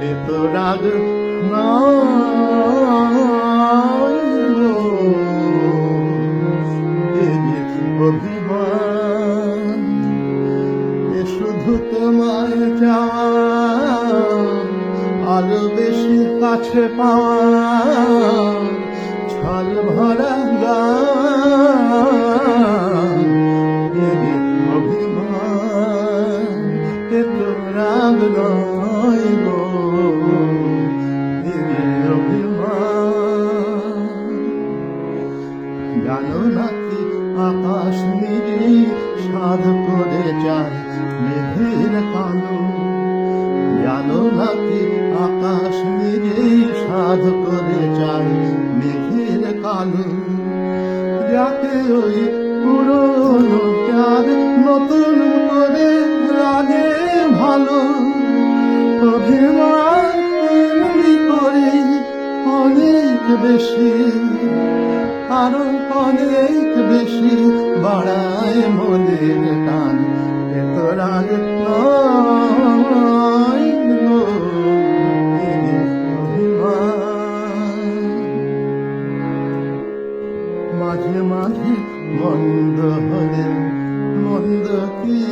এত রাগ নয় গো, এ যে অভিমান, এ শুধু তোমায় চাওয়া, আরো বেশি কাছে পাওয়া, ছল ভরা গান, এ যে অভিমান, এ তো রাগ নয় গো, এ যে অভিমান। জানো নাকি আকাশ নিজেই সাধ করে যায় মেঘের কালো, জানো নাকি আকাশ নিজেই সাধ করে যায় মেঘের কালো, যাকে ওই পুরনো চাঁদ নতুন করে লাগে ভালো। অভিমান এমনি করে অনেক বেশি, আরো অনেক বেশি বাড়ায় মনের টান, এত রাগ নয় গো, এ যে অভিমান। মাঝে মাঝে মন্দ হলে মন্দ কি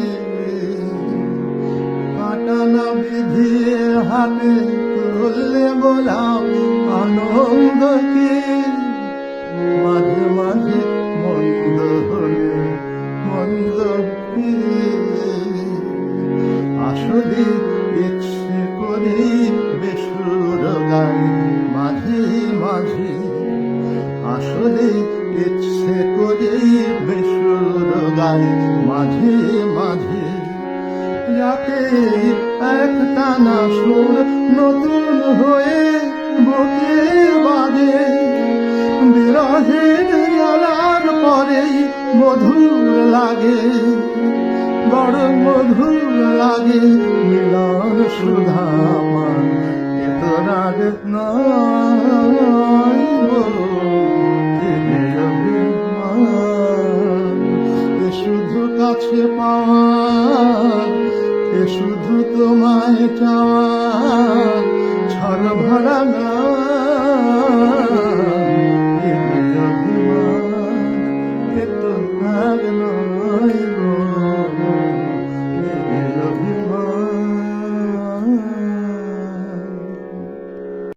কাটানা বিধিয়ে হাতে তুললে গোলাপ আনন্দ কি, মাঝে মাঝে মন্দ হলে মন্দ কি, আসলে ইচ্ছে করে বেসুর গাই মাঝে মাঝে, আসলে ইচ্ছে করে বেসুর গাই মাঝে মাঝে, যাকে একটানা সুর নতুন হয়ে বুকে বাজে, বিরহের জ্বালার পরেই মধুর লাগে, বড় মধুর লাগে মিলন সুধা পান, এত রাগ নয় গো।